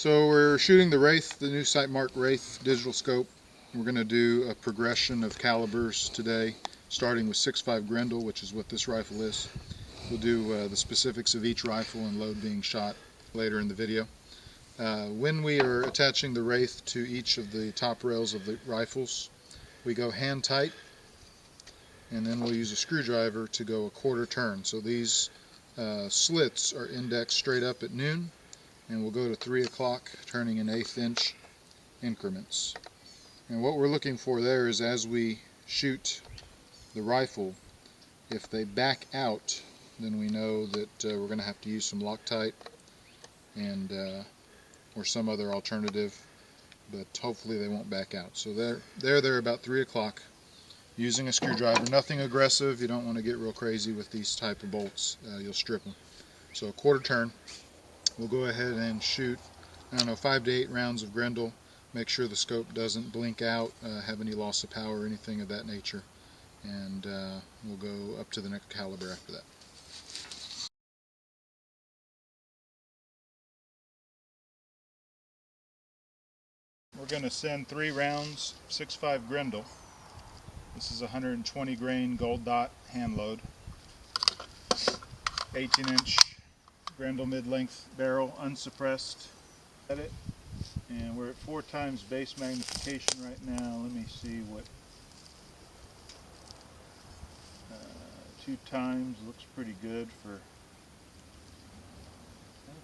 So we're shooting the Wraith, the new Sightmark Wraith digital scope. We're going to do a progression of calibers today, starting with 6.5 Grendel, which is what this rifle is. We'll do the specifics of each rifle and load being shot later in the video. When we are attaching the Wraith to each of the top rails of the rifles, we go hand tight, and then we'll use a screwdriver to go a quarter turn. So these slits are indexed straight up at noon, and we'll go to 3 o'clock, turning in 1/8 inch increments. And what we're looking for there is, as we shoot the rifle, if they back out, then we know that we're going to have to use some Loctite and or some other alternative, but hopefully they won't back out. So they're about 3 o'clock, using a screwdriver. Nothing aggressive. You don't want to get real crazy with these type of bolts. You'll strip them. So a quarter turn. We'll go ahead and shoot, 5 to 8 rounds of Grendel. Make sure the scope doesn't blink out, have any loss of power or anything of that nature. And we'll go up to the next caliber after that. We're going to send 3 rounds, 6.5 Grendel. This is a 120 grain gold dot hand load. 18-inch Grendel mid-length barrel, unsuppressed. Edit. And we're at 4 times base magnification right now. Let me see what 2 times looks pretty good for.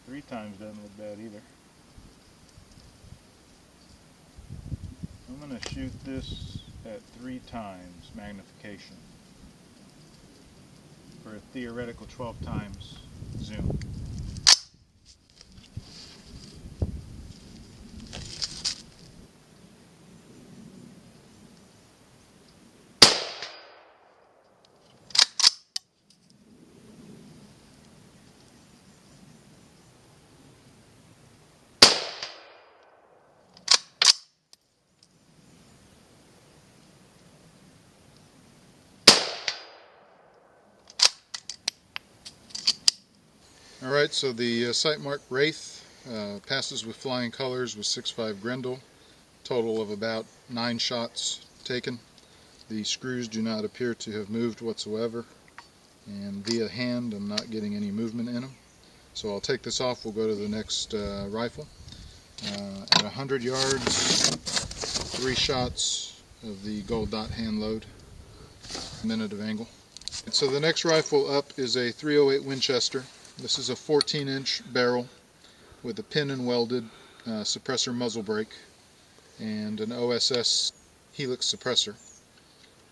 3 times doesn't look bad either. I'm going to shoot this at 3 times magnification for a theoretical 12 times zoom. Alright, so the Sightmark Wraith passes with flying colors with 6.5 Grendel. Total of about 9 shots taken. The screws do not appear to have moved whatsoever, and via hand I'm not getting any movement in them. So I'll take this off. We'll go to the next rifle. At 100 yards, 3 shots of the gold dot hand load, a minute of angle. And so the next rifle up is a 308 Winchester. This is a 14-inch barrel with a pin and welded suppressor muzzle brake and an OSS helix suppressor.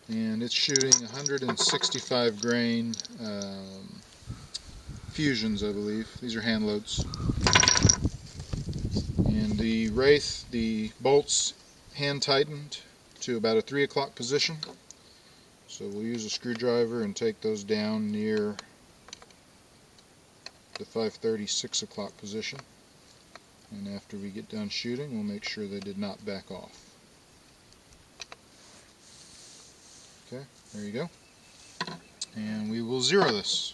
And it's shooting 165 grain fusions, I believe. These are hand loads. And the Wraith, the bolts hand tightened to about a 3 o'clock position. So we'll use a screwdriver and take those down near the 5:30, 6 o'clock position. And after we get done shooting, we'll make sure they did not back off. Okay, there you go. And we will zero this.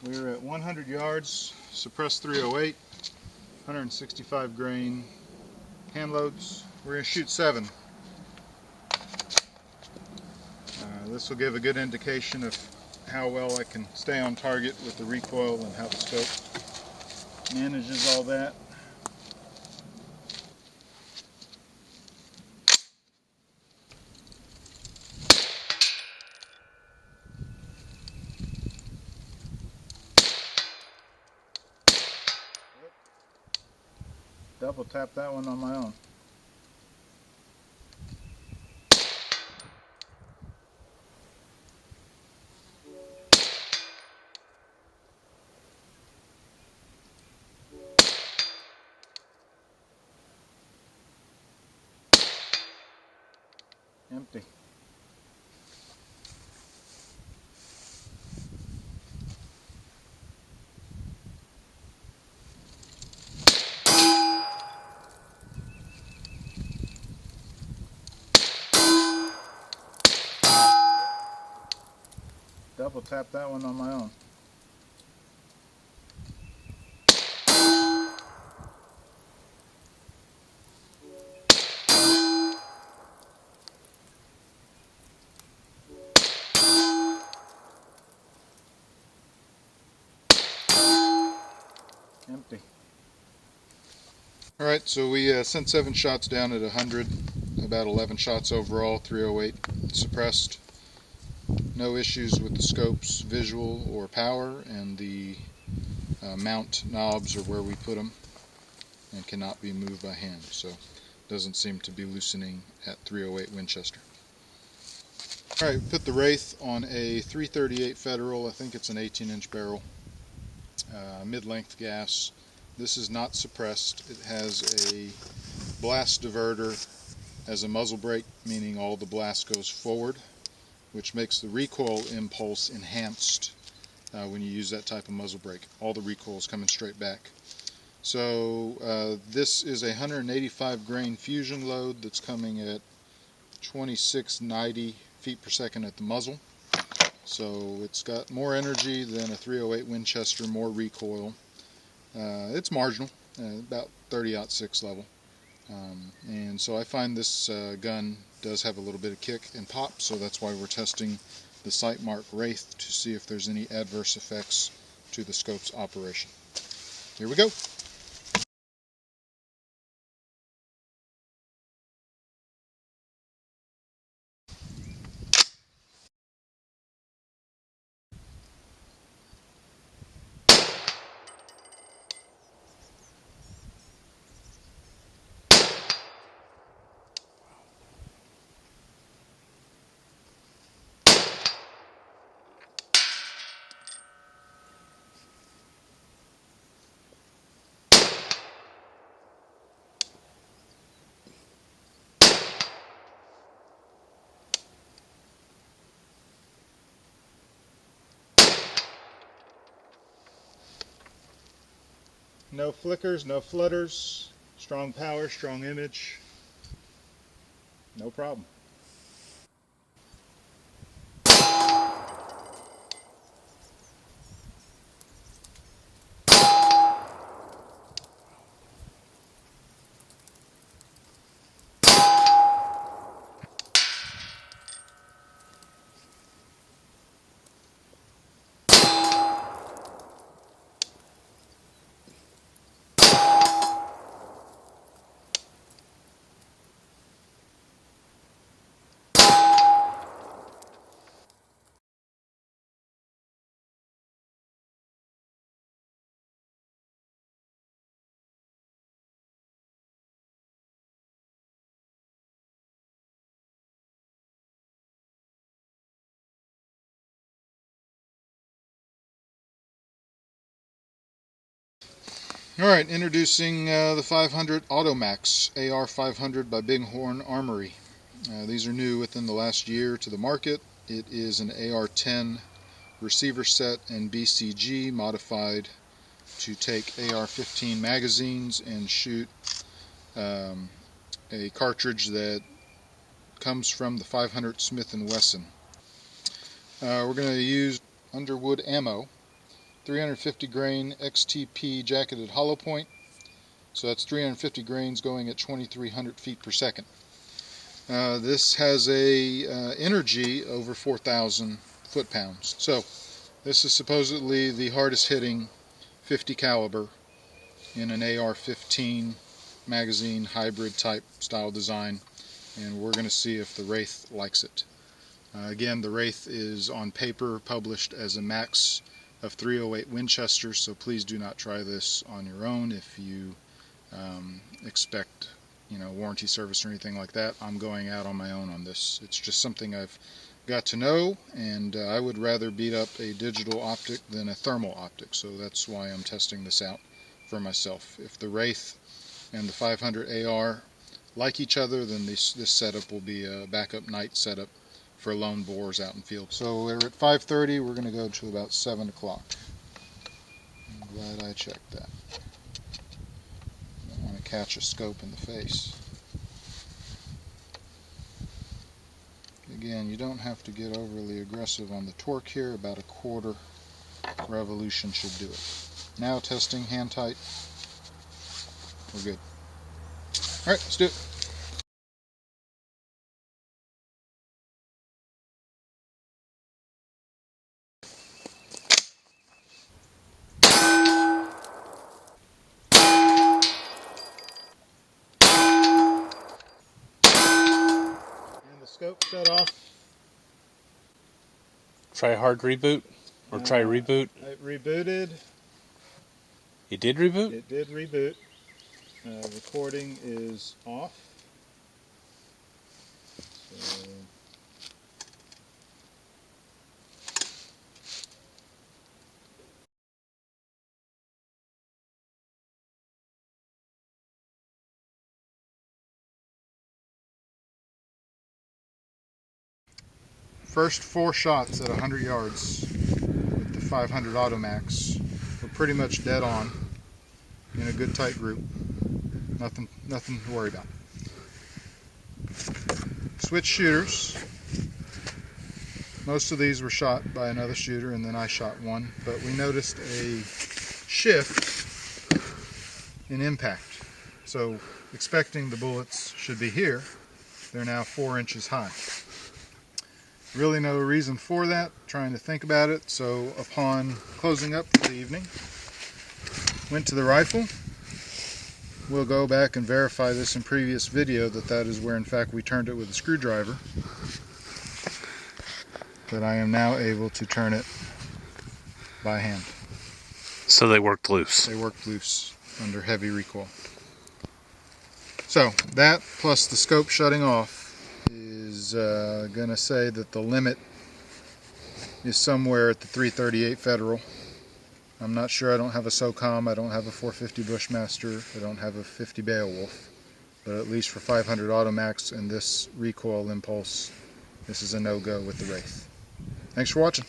We're at 100 yards, suppressed 308, 165 grain hand loads. We're going to shoot 7. This will give a good indication of how well I can stay on target with the recoil and how the scope manages all that. Double tap that one on my own. Empty. double tap that one on my own. Empty. Alright, so we sent 7 shots down at 100, about 11 shots overall, 308 suppressed. No issues with the scope's visual or power, and the mount knobs are where we put them and cannot be moved by hand, so doesn't seem to be loosening at 308 Winchester. Alright, put the Wraith on a 338 Federal, I think it's an 18-inch barrel, mid-length gas. This is not suppressed. It has a blast diverter as a muzzle brake, meaning all the blast goes forward, which makes the recoil impulse enhanced when you use that type of muzzle brake. All the recoil is coming straight back. So this is a 185 grain fusion load that's coming at 2690 feet per second at the muzzle. So it's got more energy than a 308 Winchester, more recoil. It's marginal, about 30-06 level. And so I find this gun does have a little bit of kick and pop, so that's why we're testing the Sightmark Wraith to see if there's any adverse effects to the scope's operation. Here we go. No flickers, no flutters, strong power, strong image, no problem. Alright, introducing the 500 Automax AR500 by Bighorn Armory. These are new within the last year to the market. It is an AR-10 receiver set and BCG modified to take AR-15 magazines and shoot a cartridge that comes from the 500 Smith & Wesson. We're going to use Underwood ammo, 350 grain XTP jacketed hollow point, so that's 350 grains going at 2300 feet per second. This has a energy over 4,000 foot-pounds. So this is supposedly the hardest hitting 50 caliber in an AR-15 magazine hybrid type style design, and we're going to see if the Wraith likes it. Again, the Wraith is on paper published as a max of 308 Winchester, so please do not try this on your own if you expect warranty service or anything like that. I'm going out on my own on this. It's just something I've got to know, and I would rather beat up a digital optic than a thermal optic, so that's why I'm testing this out for myself. If the Wraith and the 500 AR like each other, then this setup will be a backup night setup for lone boars out in field. So we're at 5:30, we're going to go to about 7 o'clock. I'm glad I checked that. Don't want to catch a scope in the face. Again, you don't have to get overly aggressive on the torque here. About a quarter revolution should do it. Now testing hand tight. We're good. Alright, let's do it. And the scope shut off. Try hard reboot? Or try reboot? It rebooted. You did reboot? It did reboot. Recording is off. So first 4 shots at 100 yards with the 500 Automax were pretty much dead on in a good tight group. Nothing to worry about. Switch shooters. Most of these were shot by another shooter, and then I shot one, but we noticed a shift in impact. So expecting the bullets should be here, they're now 4 inches high. Really no reason for that, trying to think about it, so upon closing up for the evening, went to the rifle. We'll go back and verify this in previous video that is where in fact we turned it with a screwdriver. But I am now able to turn it by hand. So they worked loose. They worked loose under heavy recoil. So that plus the scope shutting off is going to say that the limit is somewhere at the 338 Federal. I'm not sure. I don't have a SOCOM, I don't have a 450 Bushmaster, I don't have a 50 Beowulf, but at least for 500 Automax and this recoil impulse, this is a no-go with the Wraith. Thanks for watching.